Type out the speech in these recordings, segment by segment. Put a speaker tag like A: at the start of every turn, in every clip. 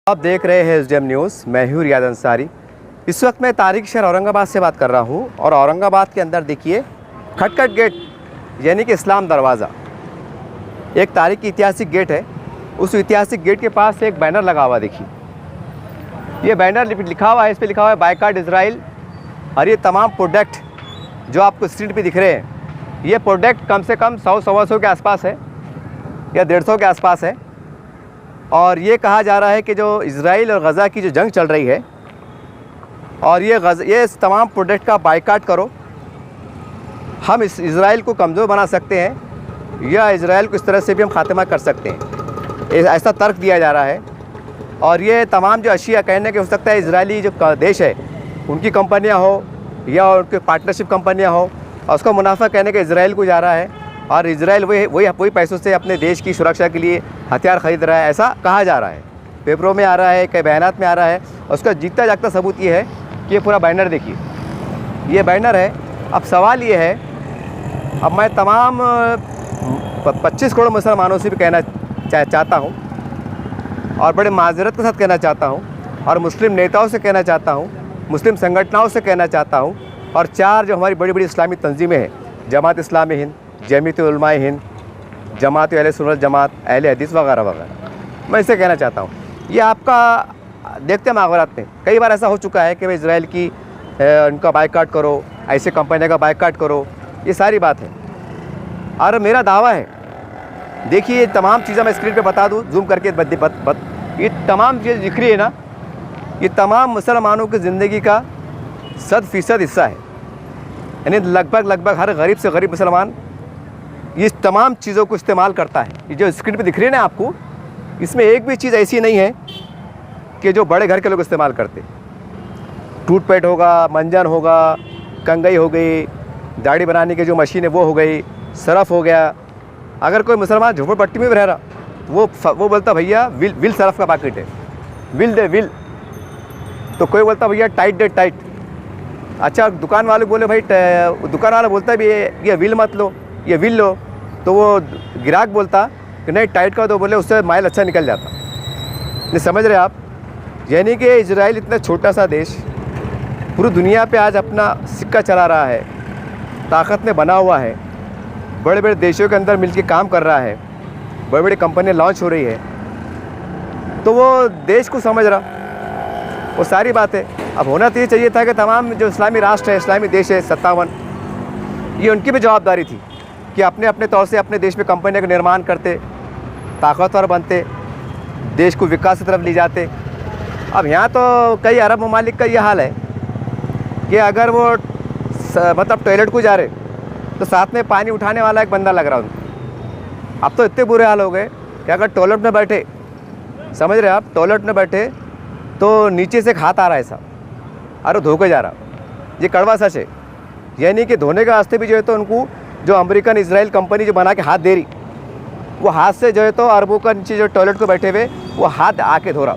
A: आप देख रहे हैं एसडीएम न्यूज़। मैं हूँ रियाद अंसारी। इस वक्त मैं तारीख शहर औरंगाबाद से बात कर रहा हूँ और औरंगाबाद के अंदर देखिए खटखट गेट यानी कि इस्लाम दरवाज़ा एक तारीख की ऐतिहासिक गेट है। उस ऐतिहासिक गेट के पास एक बैनर लगा हुआ देखिए, ये बैनर लिखा हुआ है, इस पर लिखा हुआ है बायकॉट इजराइल। और ये तमाम प्रोडक्ट जो आपको स्क्रीन पे दिख रहे हैं, ये प्रोडक्ट कम से कम 100-125 के आसपास है या 150 के आसपास है। और ये कहा जा रहा है कि जो इजराइल और गज़ा की जो जंग चल रही है और ये इस तमाम प्रोडक्ट का बायकॉट करो, हम इस इजराइल को कमज़ोर बना सकते हैं या इजराइल को इस तरह से भी हम खात्मा कर सकते हैं, ऐसा तर्क दिया जा रहा है। और ये तमाम जो अशिया कहने के हो सकता है इजरायली जो देश है उनकी कंपनियां हो या उनके पार्टनरशिप कंपनियां हो, और उसका मुनाफा कहने के इजराइल को जा रहा है और इजराइल वही पैसों से अपने देश की सुरक्षा के लिए हथियार ख़रीद रहा है, ऐसा कहा जा रहा है। पेपरों में आ रहा है, कई बयानात में आ रहा है। और उसका जीता जागता सबूत ये है कि ये पूरा बैनर देखिए, ये बैनर है। अब सवाल ये है, अब मैं तमाम 25 करोड़ मुसलमानों से भी कहना चाहता हूँ और बड़े माजरत के साथ कहना चाहता हूँ और मुस्लिम नेताओं से कहना चाहता हूँ, मुस्लिम संगठनों से कहना चाहता हूँ और 4 जो हमारी बड़ी बड़ी इस्लामी तंजीमें हैं, जमात इस्लामी हिंद, जमीयत उलमाए हिंद, जमात अहले सुन्नत जमात, अहले हदीस वगैरह वगैरह, मैं इसे कहना चाहता हूँ। ये आपका देखते हैं मामलात में कई बार ऐसा हो चुका है कि भाई इजराइल की उनका बायकॉट करो, ऐसे कंपनी का बायकॉट करो, ये सारी बात है। और मेरा दावा है, देखिए ये तमाम चीज़ें मैं स्क्रीन पे बता दूँ जूम करके ये तमाम चीज़ें दिख रही है ना, ये तमाम मुसलमानों की ज़िंदगी का 100% हिस्सा है। यानी लगभग हर गरीब से गरीब मुसलमान ये तमाम चीज़ों को इस्तेमाल करता है। ये जो स्क्रीन पे दिख रही है ना आपको, इसमें एक भी चीज़ ऐसी नहीं है कि जो बड़े घर के लोग इस्तेमाल करते। टूथपेस्ट होगा, मंजन होगा, कंघी हो गई, दाढ़ी बनाने की जो मशीन है वो हो गई, सरफ़ हो गया। अगर कोई मुसलमान झोपड़पट्टी में भी रह रहा वो बोलता भैया विल सरफ़ का पैकेट है, विल दे विल। तो कोई बोलता भैया टाइट दे टाइट। अच्छा, दुकान वाले बोले भाई, दुकान वाला बोलता है भी ये विल मत लो, ये विल लो। तो वो ग्राहक बोलता कि नहीं टाइट का, तो बोले उससे माइल अच्छा निकल जाता। नहीं समझ रहे आप? यानी कि इजराइल इतना छोटा सा देश पूरी दुनिया पे आज अपना सिक्का चला रहा है, ताकत में बना हुआ है, बड़े बड़े देशों के अंदर मिलकर काम कर रहा है, बड़ी बड़ी कंपनियाँ लॉन्च हो रही है, तो वो देश को समझ रहा, वो सारी बात है। अब होना तो ये चाहिए था कि तमाम जो इस्लामी राष्ट्र है, इस्लामी देश है 57, ये उनकी भी जवाबदारी थी कि अपने अपने तौर से अपने देश में कंपनियों का निर्माण करते, ताकतवर बनते, देश को विकास की तरफ ले जाते। अब यहाँ तो कई अरब ममालिक का ये हाल है कि अगर वो मतलब टॉयलेट को जा रहे तो साथ में पानी उठाने वाला एक बंदा लग रहा उनको। अब तो इतने बुरे हाल हो गए कि अगर टॉयलेट में बैठे, समझ रहे आप, टॉयलेट में बैठे तो नीचे से एक हाथ आ रहा है ऐसा, अरे धो के जा रहा। ये कड़वा सच है। यानी कि धोने के वास्ते भी जो है तो उनको जो अमेरिकन इजराइल कंपनी जो बना के हाथ दे रही, वो हाथ से जो है तो अरबों का नीचे जो टॉयलेट को बैठे हुए वो हाथ आके धो रहा,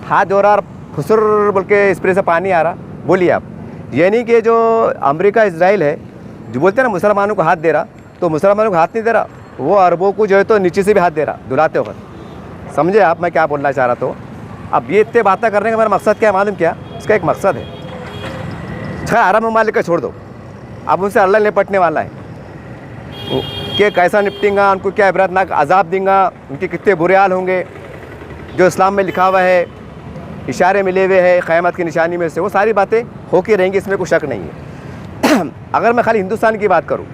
A: हाथ धो रहा और फुसुर बोल के स्प्रे से पानी आ रहा। बोलिए आप, यानी कि जो अमेरिका इजराइल है जो बोलते हैं ना मुसलमानों को हाथ दे रहा, तो मुसलमानों को हाथ नहीं दे रहा, वो अरबों को जो है तो नीचे से भी हाथ दे रहा धुलाते वक्त। समझे आप मैं क्या बोलना चाह रहा था? अब ये इतने बातें करने का मेरा मकसद क्या है मालूम क्या? इसका एक मकसद है, छह अरब ममालिक का छोड़ दो, अब उनसे अल्लाह निपटने वाला है कि कैसा निपटेगा, उनको क्या इबरतनाक अजाब देंगे, उनके कितने बुरे हाल होंगे। जो इस्लाम में लिखा हुआ है, इशारे मिले हुए हैं क़यामत की निशानी में से, वो सारी बातें होके रहेंगी, इसमें कोई शक नहीं है। अगर मैं खाली हिंदुस्तान की बात करूं,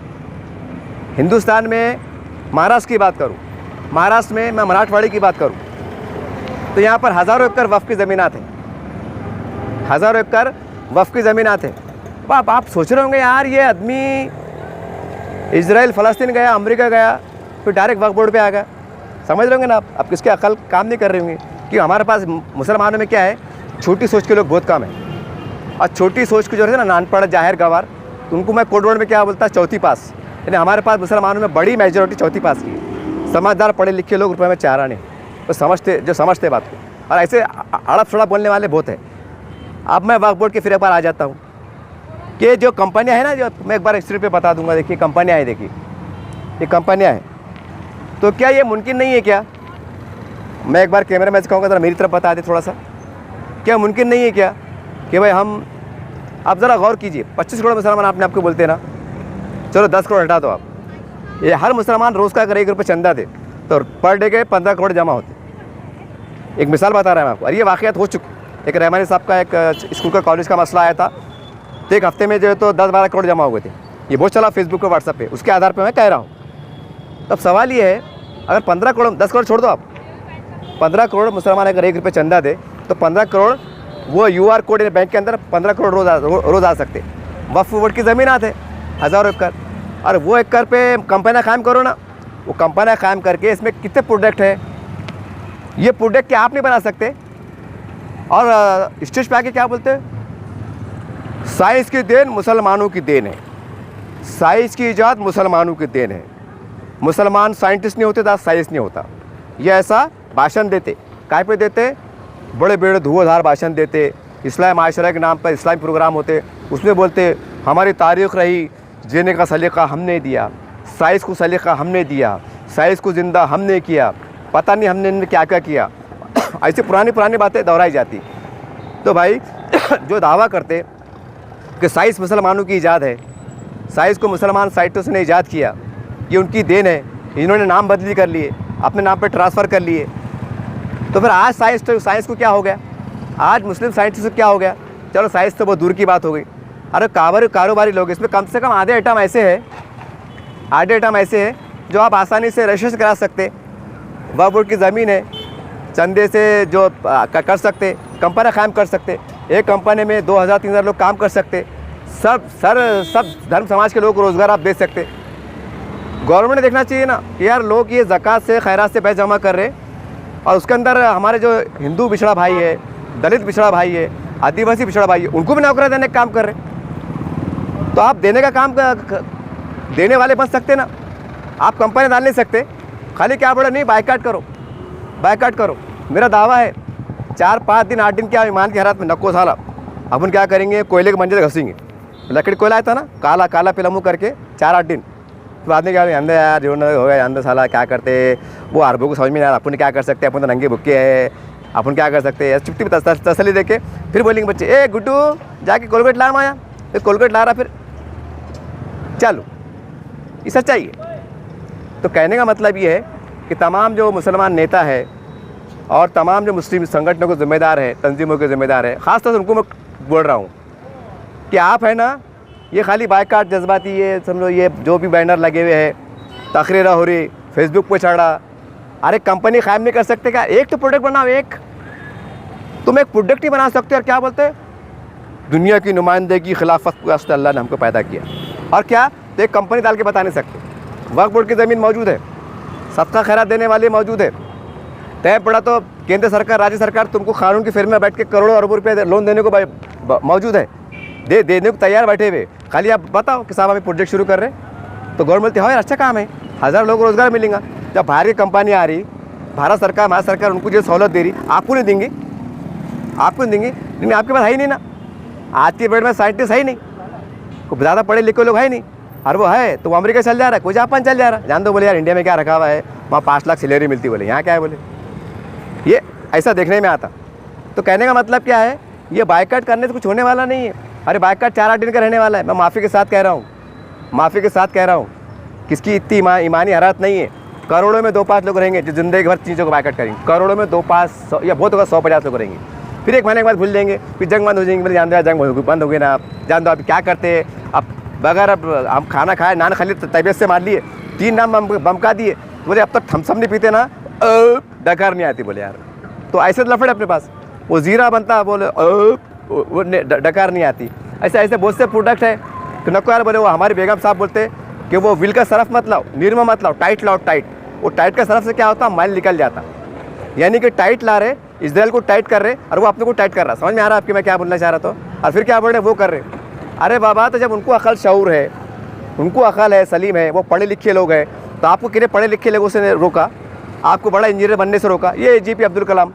A: हिंदुस्तान में महाराष्ट्र की बात करूं, महाराष्ट्र में मैं मराठवाड़े की बात करूं, तो यहाँ पर हज़ारों एकड़ वफ़ की ज़मीनात हैं, हज़ारों एकड़ वफ़ की ज़मीनात हैं। आप सोच रहे होंगे यार ये आदमी इजराइल फ़लस्तीन गया, अमेरिका गया, फिर डायरेक्ट वक्फ बोर्ड पे आ गया। समझ रहे होंगे ना आप किसके अकल काम नहीं कर रहे होंगे कि हमारे पास मुसलमानों में क्या है, छोटी सोच के लोग बहुत कम है। और छोटी सोच के जो है ना नानपढ़ जाहिर गवार, तो उनको मैं कोड वर्ड में क्या बोलता है, चौथी पास। यानी हमारे पास मुसलमानों में बड़ी मेजॉरिटी चौथी पास की है। समझदार पढ़े लिखे लोग रुपये में चाह रहा नहीं, तो समझते बात को, और ऐसे अड़प सड़प बोलने वाले बहुत हैं। अब मैं वक्फ बोर्ड के फिर एक बार आ जाता हूँ कि जो कंपनियाँ हैं ना, जो मैं एक बार स्क्रीन पे बता दूंगा, देखिए कंपनियाँ हैं, देखिए ये कंपनियाँ हैं। तो क्या ये मुमकिन नहीं है क्या मैं एक बार कैमरा मैन से कहूँगा ज़रा मेरी तरफ बता दे थोड़ा सा, क्या मुमकिन नहीं है क्या कि भाई हम, आप ज़रा गौर कीजिए, 25 करोड़ मुसलमान आपने आपको बोलते ना, चलो 10 करोड़ हटा दो आप, ये हर मुसलमान रोज़ का अगर 1 रुपये चंदा दे तो पर डे के 15 करोड़ जमा होते। एक मिसाल बता रहा है मैं आपको, और ये वाक़यात हो चुकी। एक रहमानी साहब का एक स्कूल का कॉलेज का मसला आया था, तो एक हफ्ते में जो है तो 10-12 करोड़ जमा हुए थे। ये बहुत चला फेसबुक पर, व्हाट्सएप पे, उसके आधार पर मैं कह रहा हूँ। तब सवाल ये है, अगर 15 करोड़, 10 करोड़ छोड़ दो आप, 15 करोड़ मुसलमान अगर 1 रुपये चंदा दे तो 15 करोड़ वो QR कोड बैंक के अंदर 15 करोड़ रोज़ आ सकते। वक्फ बोर्ड की ज़मीन आते 1000 एकड़, और वो एकड़ पे कंपनियाँ कायम करो ना, वो कंपनियाँ कायम करके इसमें कितने प्रोडक्ट है, ये प्रोडक्ट क्या आप नहीं बना सकते। और स्टेज पे आके क्या बोलते हैं, साइंस की देन मुसलमानों की देन है, साइंस की ईजाद मुसलमानों की देन है, मुसलमान साइंटिस्ट नहीं होते तो साइंस नहीं होता। ये ऐसा भाषण देते, काय पे देते, बड़े बड़े धुआंधार भाषण देते, इस्लाम माशरा के नाम पर इस्लामी प्रोग्राम होते, उसमें बोलते हमारी तारीख़ रही, जीने का सलीक़ा हमने दिया, साइंस को सलीक़ा हमने दिया, साइंस को ज़िंदा हमने किया, पता नहीं हमने इनमें क्या क्या किया। ऐसी पुरानी पुरानी बातें दोहराई जाती। तो भाई जो दावा करते कि साइंस मुसलमानों की ईजाद है, साइंस को मुसलमान साइंटिस्ट ने ईजाद किया, ये उनकी देन है, इन्होंने नाम बदली कर लिए, अपने नाम पर ट्रांसफ़र कर लिए, तो फिर आज साइंस को क्या हो गया, आज मुस्लिम साइंटिस्ट को क्या हो गया। चलो साइंस तो बहुत दूर की बात हो गई, अरे कारोबारी लोग, इसमें कम से कम आधे आइटम ऐसे हैं जो आप आसानी से रजिस्ट्रेशन करा सकते, वक्फ बोर्ड की ज़मीन है, चंदे से जो कर सकते, कंपनी कायम कर सकते, एक कंपनी में 2000-3000 लोग काम कर सकते, सब धर्म समाज के लोग को रोज़गार आप दे सकते। गवर्नमेंट ने देखना चाहिए ना कि यार लोग ये ज़कात से खैरात से पैसे जमा कर रहे, और उसके अंदर हमारे जो हिंदू पिछड़ा भाई है, दलित पिछड़ा भाई है, आदिवासी पिछड़ा भाई है, उनको भी नौकरी देने का काम कर रहे। तो आप देने का काम देने वाले बन सकते ना, आप कंपनी डाल नहीं सकते, खाली क्या बोला नहीं बायकाट करो। मेरा दावा है 4-5 दिन 8 दिन क्या ईमान की हालत में नक्को साला अपन क्या करेंगे, कोयले के मंजे घसेंगे, लकड़ी कोयला आया था ना, काला काला पिलमू करके 4-8 दिन, तो बाद में क्या अंदर यार जो हो गया अंदर साला क्या करते, वो अरबों को समझ में नहीं आया, अपन क्या कर सकते, अपन तो नंगे भुक्के है, अपन क्या कर सकते हैं। चुप्पी तसली देके फिर बोलेंगे बच्चे, ए गुड्डू जाके कोलगेट ला माया, फिर कोलगेट ला रहा, फिर चलो, ये सच्चाई है। तो कहने का मतलब ये है कि तमाम जो मुसलमान नेता है और तमाम जो मुस्लिम संगठनों के ज़िम्मेदार है, तंजीमों के ज़िम्मेदार है, ख़ास तौर से उनको मैं बोल रहा हूँ कि आप है ना, ये खाली बायकाट जज्बाती, ये समझो, ये जो भी बैनर लगे हुए हैं, तकरीर हो रही, फेसबुक पे चढ़ा, अरे कंपनी कायम नहीं कर सकते क्या? एक तो प्रोडक्ट बनाओ, एक तुम एक प्रोडक्ट ही बना सकते हो। और क्या बोलते हैं, दुनिया की नुमाइंदगी खिलाफत को वास्ते अल्लाह ने हमको पैदा किया, और क्या तो एक कंपनी डाल के बता नहीं सकते। वक्फ बोर्ड की ज़मीन मौजूद है, सदका खैरात देने वाले मौजूद है, तय पड़ा तो केंद्र सरकार, राज्य सरकार तुमको कानून की फेर में बैठ के करोड़ों अरबों रुपये लोन देने को मौजूद है, देने को तैयार बैठे हुए। खाली आप बताओ कि साहब हमें प्रोजेक्ट शुरू कर रहे हैं, तो गवर्नमेंट हाँ यार अच्छा काम है, 1000 लोगों को रोज़गार मिलेगा। जब बाहर की कंपनी आ रही, भारत सरकार, महाराष्ट्र सरकार उनको जो सहूलत दे रही, आपको नहीं देंगे, लेकिन आपके पास है ही नहीं ना, आज की डेट में साइंटिस्ट है ही नहीं, को ज़्यादा पढ़े लिखे लोग है नहीं, और वो है तो वो अमेरिका चल जा रहा है, कोई जापान चल जा रहा है। जान दो बोले यार इंडिया में क्या रखा हुआ है, वहाँ 5 लाख सैलरी मिलती, बोले यहाँ क्या है, बोले ये ऐसा देखने में आता। तो कहने का मतलब क्या है, ये बायकाट करने से कुछ होने वाला नहीं है। अरे बायकाट 4-8 दिन का रहने वाला है। मैं माफ़ी के साथ कह रहा हूँ, किसकी इतनी ईमानी हरारत नहीं है। करोड़ों में 2-5 लोग रहेंगे जो ज़िंदगी भर चीज़ों को बायकाट करेंगे, करोड़ों में 2-5 या बहुत होगा 100-50 लोग रहेंगे, फिर 1 महीने के बाद भूल जाएंगे, फिर जंग बंद हो जाएंगे, बोले जान दो जंग बंद हो गई ना, आप जान दो आप क्या करते हैं। अब बगैर अब हम खाना खाए, नान खाली तबीयत से मार लिए, 3 नाम बमका दिए, बोले अब तक थम्स अप नहीं पीते ना, डकार नहीं आती, बोले यार तो ऐसे लफड़े अपने पास, वो ज़ीरा बनता, बोले वो डकार नहीं आती। ऐसे बहुत से प्रोडक्ट है कि नको यार, बोले वो हमारी बेगम साहब बोलते कि वो विल का सरफ मत लाओ, निरमा मत लाओ, टाइट लाओ, टाइट। वो टाइट का सरफ से क्या होता, मैल निकल जाता, यानी कि टाइट ला रहे, इसराइल को टाइट कर रहे और वो अपने को टाइट कर रहा। समझ में आ रहा है आपकी मैं क्या बोलना चाह रहा था? और फिर क्या बोल रहे वो कर रहे। अरे बाबा, तो जब उनको अकल शऊर है, उनको अकल है, सलीम है, वो पढ़े लिखे लोग हैं, तो आपको कितने पढ़े लिखे लोगों से रोका? आपको बड़ा इंजीनियर बनने से रोका? ये APJ अब्दुल कलाम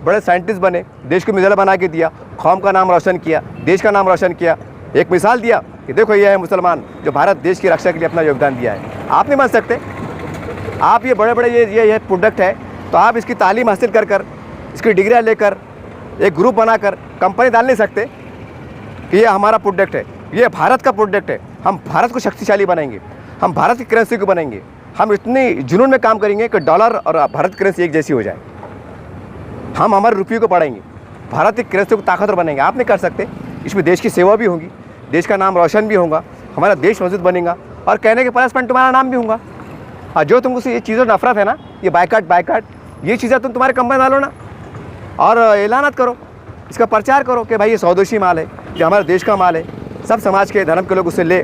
A: बड़े साइंटिस्ट बने, देश को मिसाल बना के दिया, कौम का नाम रोशन किया, देश का नाम रोशन किया, एक मिसाल दिया कि देखो ये है मुसलमान जो भारत देश की रक्षा के लिए अपना योगदान दिया है। आप नहीं बन सकते। आप ये बड़े बड़े ये प्रोडक्ट है, तो आप इसकी तालीम हासिल कर इसकी डिग्रियाँ लेकर एक ग्रुप बनाकर कंपनी डाल नहीं सकते कि ये हमारा प्रोडक्ट है, ये भारत का प्रोडक्ट है, हम भारत को शक्तिशाली बनाएंगे, हम भारत की करेंसी को बनाएंगे, हम इतनी जुनून में काम करेंगे कि डॉलर और भारत की करेंसी एक जैसी हो जाए, हम हमारे रुपये को बढ़ाएंगे, भारत की करेंसी को ताकतवर बनाएंगे। आप नहीं कर सकते। इसमें देश की सेवा भी होगी, देश का नाम रोशन भी होगा, हमारा देश मजबूत बनेगा और कहने के प्लस पॉइंट तुम्हारा नाम भी होगा। और जो तुमको ये चीज़ों नफरत है ना, ये बायकाट ये चीज़ें तुम तुम्हारे कंपनी डालो ना और ऐलानात करो, इसका प्रचार करो कि भाई ये स्वदेशी माल है, ये हमारे देश का माल है, सब समाज के धर्म के लोग उससे ले,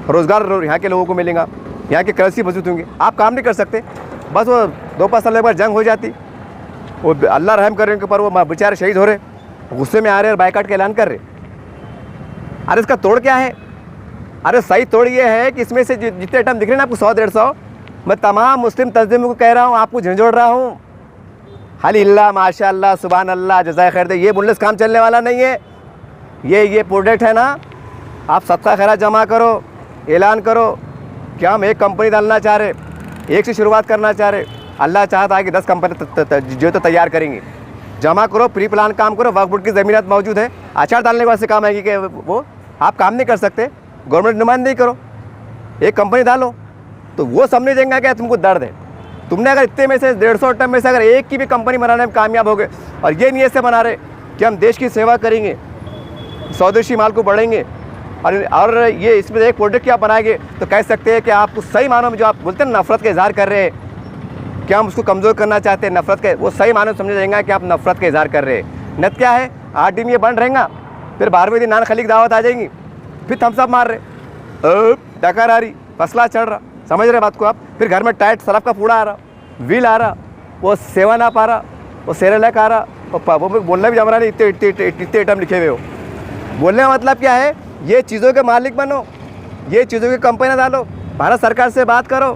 A: रोज़गार यहाँ के लोगों को मिलेगा, यहाँ की करेंसी मजबूत होंगी। आप काम नहीं कर सकते। बस वो 2-5 साल एक बार जंग हो जाती, वो अल्लाह रहम कर रहे उनके ऊपर, वो बेचारे शहीद हो रहे, गुस्से में आ रहे और बायकाट का ऐलान कर रहे। अरे इसका तोड़ क्या है? अरे सही तोड़ ये है कि इसमें से जितने आइटम दिख रहे हैं ना आपको 100-150, मैं तमाम मुस्लिम तंजीमों को कह रहा हूँ, आपको झंझोड़ रहा हूँ। हालिल्लाह माशाअल्लाह सुभान अल्लाह जज़ाए खैर दे, ये बोलने से काम चलने वाला नहीं है। ये प्रोडक्ट है ना, आप सदका खैरात जमा करो, ऐलान करो कि हम एक कंपनी डालना चाह रहे, एक से शुरुआत करना चाह रहे। अल्लाह चाहता है कि 10 कंपनी जो तो तैयार करेंगे। जमा करो, प्री प्लान काम करो, वक्फ बोर्ड की ज़मीनात मौजूद है, अचार डालने के बाद से काम आएगी कि वो आप काम नहीं कर सकते, गवर्नमेंट नुमाइंदगी करो, एक कंपनी डालो तो वो समझेंगे कि तुमको दर्द है। तुमने अगर इतने में से 150 टन में से अगर एक की भी कंपनी बनाने में कामयाब हो गए और ये नीयत से बना रहे कि हम देश की सेवा करेंगे, स्वदेशी माल को बढ़ेंगे और ये इसमें एक प्रोडक्ट क्या बनाएंगे, तो कह सकते हैं कि आपको सही मानों में जो आप बोलते हैं नफरत का इजहार कर रहे हैं, क्या हम उसको कमज़ोर करना चाहते हैं, नफरत के, वो सही मानों में समझा जाएगा कि आप नफरत का इजहार कर रहे हैं। नत क्या है, 8 दिन ये बंद रहेगा, फिर 12वें दिन नान खली की दावत आ जाएंगी, फिर थम्स अप मार रहे, डकार आ रही, फसला चढ़ रहा, समझ रहे बात को आप। फिर घर में टाइट सरफ का पूड़ा आ रहा, व्हील आ रहा, वो सेवन आप आ रहा, वो सेरेलैक आ रहा, वो बोलना भी जम रहा नहीं, इतने आइटम लिखे हुए हो। बोलने का मतलब क्या है, ये चीज़ों के मालिक बनो, ये चीज़ों की कंपनियाँ डालो, भारत सरकार से बात करो,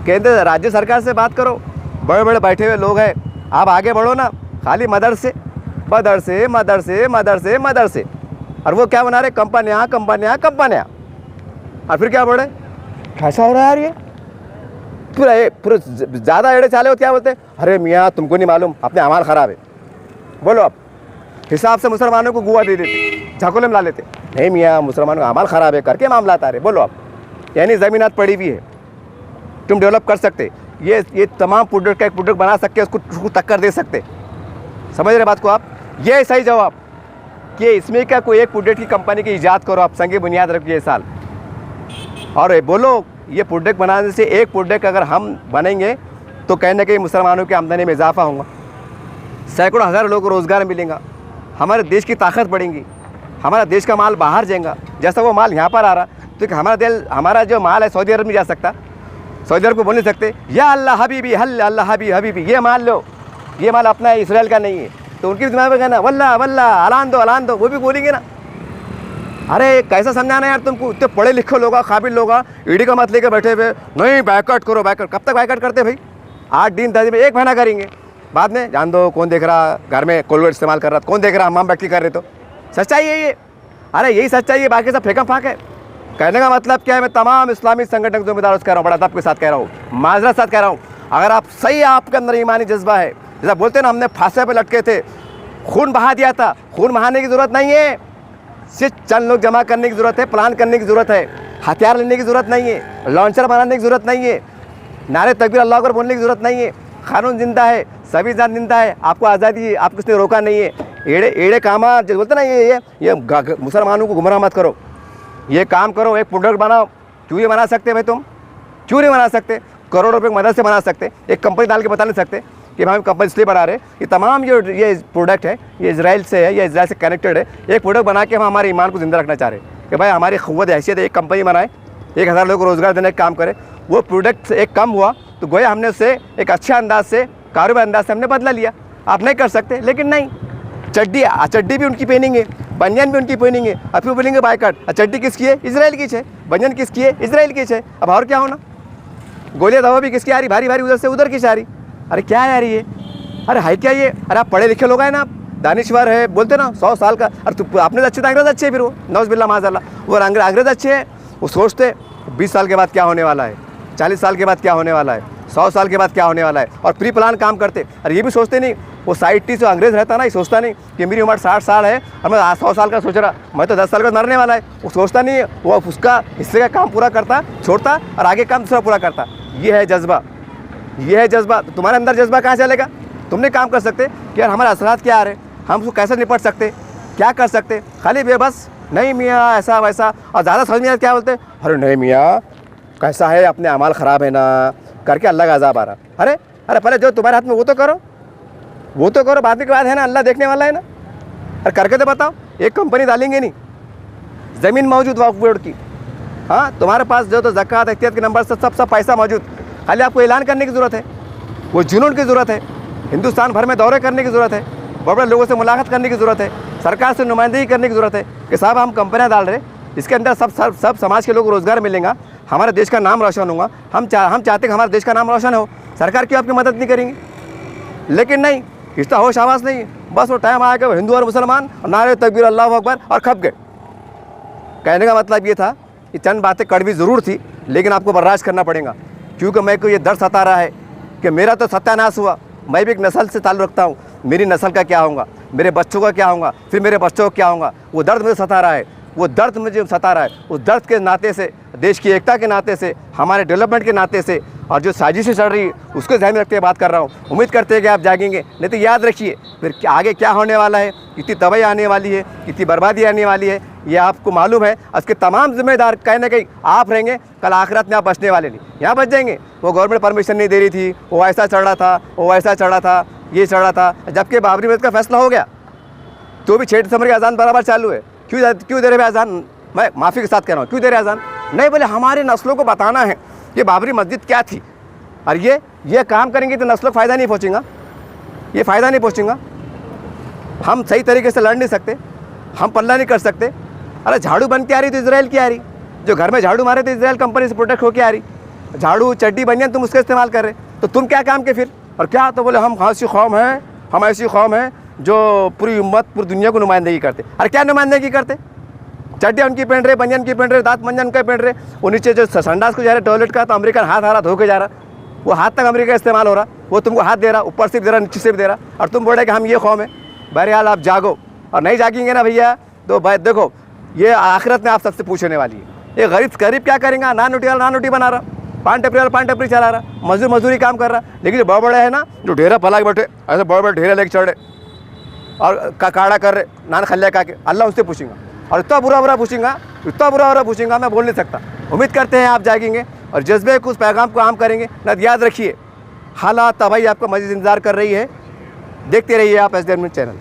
A: केंद्र राज्य सरकार से बात करो, बड़े बड़े बैठे हुए लोग हैं, आप आगे बढ़ो ना। खाली मदरसे मदरसे मदरसे मदरसे मदरसे, और वो क्या बना रहे, कंपनियाँ कंपनियाँ कंपनियाँ, और फिर क्या बढ़े, कैसा हो रहा है यार ये। पूरा ज़्यादा एड़े चाले हो, क्या बोलते हैं, अरे मियाँ तुमको नहीं मालूम, अपने अमाल ख़राब है। बोलो आप हिसाब से मुसलमानों को गुआ दे देते, झाकोले में ला लेते, नहीं मियाँ मुसलमानों का अमाल ख़राब है करके मामला आता है। बोलो आप, यानी ज़मीनात पड़ी हुई है, तुम डेवलप कर सकते, ये तमाम प्रोडक्ट का एक प्रोडक्ट बना सकते, उसको टक्कर दे सकते। समझ रहे बात को आप। ये सही जवाब कि इसमें क्या कोई एक प्रोडक्ट की कंपनी की ईजाद करो आप, संगे बुनियाद रखिए साल, और बोलो ये प्रोडक्ट बनाने से एक प्रोडक्ट अगर हम बनेंगे तो कहीं ना कहीं मुसलमानों की आमदनी में इजाफा होगा, सैकड़ों हज़ार लोगों को रोज़गार मिलेगा, हमारे देश की ताकत बढ़ेंगी, हमारा देश का माल बाहर जाएगा। जैसा वो माल यहाँ पर आ रहा, तो हमारा जो माल है सऊदी अरब में जा सकता, सऊदी अरब को बोल नहीं सकते या अल्लाह हबीबी अल्लाह हबीबी, ये माल लो, ये माल अपना है, इसराइल का नहीं है, तो उनकी दिमाग में कहना वल्ला वल्ला अलान दो, वो भी बोलेंगे ना। अरे कैसा समझाना यार तुमको, इतने पढ़े लिखे लोग, काबिल लोग, ईडी का मत लेकर बैठे हुए, नहीं बायकॉट करो बायकॉट। कब तक बायकॉट करते भाई, 8 दिन 10 दिन में 1 महीना करेंगे, बाद में जान दो, कौन देख रहा, घर में कोलगेट इस्तेमाल कर रहा, कौन देख रहा, हम बैठ के कर रहे। तो सच्चाई है ये, अरे यही सच्चाई है, बाकी सब फेंका फाक है। कहने का मतलब क्या है, मैं तमाम इस्लामी संगठन के जिम्मेदारों से कह रहा हूँ, बड़ा अदब के साथ कह रहा हूँ, माजरत साथ कह रहा हूँ, अगर आप सही आपके अंदर ईमानी जज्बा है, जैसा बोलते हैं ना हमने फांसे पे लटके थे, खून बहा दिया था, खून बहाने की ज़रूरत नहीं है, सिर्फ चंद लोग जमा करने की ज़रूरत है, प्लान करने की ज़रूरत है, हथियार लेने की ज़रूरत नहीं है, लॉन्चर बनाने की ज़रूरत नहीं है, नारे तकबीर अल्लाह अकबर बोलने की ज़रूरत नहीं है। कानून जिंदा है, सभी जान जिंदा है, आपको आज़ादी है, आपको किसने रोका नहीं है। एड़े कामा जो बोलते ना, ये मुसलमानों को गुमराह मत करो, ये काम करो, एक प्रोडक्ट बनाओ। क्यों ये बना सकते भाई, तुम क्यों नहीं बना सकते, करोड़ों रुपये की मदद से बना सकते, एक कंपनी डाल के बता नहीं सकते कि भाई हम कंपनी इसलिए बना रहे, ये तमाम जो ये प्रोडक्ट है ये इजराइल से है, ये इजराइल से कनेक्टेड है। एक प्रोडक्ट बना के हम हमारे ईमान को ज़िंदा रखना चाह रहे हैं कि भाई हमारी क़ुव्वत हैसियत है, एक कंपनी बनाए, 1000 लोगों को रोज़गार देने का काम करे। वो प्रोडक्ट से एक कम हुआ तो गोया हमने उससे एक अच्छा अंदाज से, कारोबारी अंदाज से हमने बदला लिया। आप नहीं कर सकते, लेकिन नहीं, चड्डी भी उनकी पहनेंगे, बनियान भी उनकी पहनेंगे, अब फिर बोलेंगे बायकॉट। चड्डी किसकी है, इजराइल की है, बनियान किसकी है, इजराइल की है। अब और क्या होना, गोलियाँ दवा भी किसकी आ रही, भारी भारी उधर से उधर की आ रही। अरे क्या है यार ये, अरे है क्या ये, अरे आप पढ़े लिखे लोग हैं ना, आप दानिश्वर है, बोलते ना 100 साल का, अरे आपने अच्छे तो अंग्रेज़ अच्छे है, फिर वो नौज़बिल्ला माज़अल्लाह, वो अंग्रेज़ अच्छे हैं, वो सोचते 20 साल के बाद क्या होने वाला है, 40 साल के बाद क्या होने वाला है, 100 साल के बाद क्या होने वाला है, और प्री प्लान काम करते। और ये भी सोचते नहीं, वो साइड से अंग्रेज़ रहता ना, ये सोचता नहीं कि मेरी उम्र 60 साल है और मैं 100 साल का सोच रहा, मैं तो 10 साल का मरने वाला है। वो सोचता नहीं है, वो उसका हिस्से का काम पूरा करता, छोड़ता और आगे काम दूसरा पूरा करता। ये है जज्बा, ये है जज्बा। तो तुम्हारे अंदर जज्बा कहाँ चलेगा? तुम नहीं काम कर सकते कि यार हमारे असरात क्या आ रहे, हम उसको कैसे निपट सकते, क्या कर सकते। खाली बेबस नहीं मियाँ ऐसा वैसा, और ज़्यादा समझ में आता क्या बोलते, अरे नहीं मियाँ कैसा है, अपने अमाल ख़राब है ना करके अल्लाह का अज़ाब आ रहा। अरे अरे पहले जो तुम्हारे हाथ में वो तो करो, वो तो करो, बाद के बाद है ना अल्लाह देखने वाला है ना। अरे करके तो बताओ। एक कंपनी डालेंगे नहीं, ज़मीन मौजूद वक्फ बोर्ड की, हाँ तुम्हारे पास जो तो ज़कात एहतियात के नंबर से सब पैसा मौजूद, खाली आपको ऐलान करने की ज़रूरत है, वो जुनून की ज़रूरत है, हिंदुस्तान भर में दौरे करने की ज़रूरत है, बड़े बड़े लोगों से मुलाकात करने की ज़रूरत है, सरकार से नुमाइंदगी करने की ज़रूरत है कि साहब हम कंपनियाँ डाल रहे, इसके अंदर सब समाज के लोग रोज़गार मिलेगा, हमारे देश का नाम रोशन होगा। हम चाहते कि हमारे देश का नाम रोशन हो, सरकार क्यों आपकी मदद नहीं करेंगी? लेकिन नहीं, इसका होश आवाज़ नहीं, बस वो टाइम आया कि वो हिंदू और मुसलमान और नारे तकबीर अल्लाहु अकबर और खप गए। कहने का मतलब ये था कि चंद बातें कड़वी ज़रूर थी, लेकिन आपको बर्दाश्त करना पड़ेगा, क्योंकि मेरे को ये डर सता रहा है कि मेरा तो सत्यानाश हुआ, मैं भी एक नस्ल से ताल्लुक़ रखता हूँ, मेरी नस्ल का क्या होगा, मेरे बच्चों का क्या होगा, फिर मेरे बच्चों का क्या होगा। वो दर्द मुझे सता रहा है, वो दर्द मुझे सता रहा है। उस दर्द के नाते से, देश की एकता के नाते से, हमारे डेवलपमेंट के नाते से, और जो साजिशें चल रही है उसको ध्यान में रखते हुए बात कर रहा हूँ। उम्मीद करते हैं कि आप जागेंगे, नहीं तो याद रखिए फिर आगे क्या होने वाला है, कितनी तबाही आने वाली है, कितनी बर्बादी आने वाली है, ये आपको मालूम है। उसके तमाम जिम्मेदार कहीं ना कहीं आप रहेंगे, कल आखिरत में आप बचने वाले नहीं, यहाँ बच जाएंगे। वो गवर्नमेंट परमिशन नहीं दे रही थी, वो ऐसा चढ़ रहा था, वो ऐसा चढ़ा था, ये चढ़ा था, जबकि बाबरी मस्जिद का फैसला हो गया तो भी 6 दिसंबर की अजान बराबर चालू है। क्यों दे रहे अजान? मैं माफ़ी के साथ कह रहा हूँ, क्यों दे रहे अजान? नहीं, बोले हमारे नस्लों को बताना है कि बाबरी मस्जिद क्या थी, और ये काम करेंगे तो नस्लों को फ़ायदा नहीं पहुँचेगा, ये फ़ायदा नहीं पहुँचेगा। हम सही तरीके से लड़ नहीं सकते, हम पल्ला नहीं कर सकते। अरे झाड़ू बन के आ रही तो इजराइल की आ रही, जो घर में झाड़ू मारे तो इजराइल कंपनी से प्रोटेक्ट होकर आ रही, झाड़ू चड्डी बनियान तुम उसका इस्तेमाल कर रहे, तो तुम क्या काम के फिर? और क्या तो बोले हम ऐसी कौम हैं, हम ऐसी कौम हैं जो पूरी उम्मत पूरी दुनिया को नुमाइंदगी करते। अरे क्या नुमाइंदगी करते? चड्डियाँ उनकी पहन रहे, बनियान की पहन रहे, दांत मंजन का पहन रहे, वो नीचे जो संडास को जा रहे टॉयलेट का, तो अमेरिकन हाथ आ रहा धो के जा रहा, वो हाथ तक अमेरिका इस्तेमाल हो रहा, वो तुमको हाथ दे रहा, ऊपर से भी दे रहा, नीचे से भी दे रहा, और तुम बोल रहे कि हम ये कौम है। बहरहाल आप जागो, और नहीं जागेंगे ना भैया तो भाई देखो ये आखिरत में आप सबसे पूछने वाली है। ये गरीब क्या करेंगे? नान रोटी बना रहा, पान टपरी चला रहा, मजदूरी काम कर रहा, लेकिन जो बड़े है ना, जो ढेरा फैला के बैठे, ऐसे बड़े ढेरे लेके चढ़े और काड़ा कर रहे, नान खल्ले का के, अल्लाह उससे पूछेगा, और इतना बुरा पूछेगा मैं बोल नहीं सकता। उम्मीद करते हैं आप जागेंगे और जज्बे को, उस पैगाम को आम करेंगे ना। याद रखिए हालात तबाही आपका मज़ीद इंतज़ार कर रही है। देखते रहिए आप SDN न्यूज़ चैनल।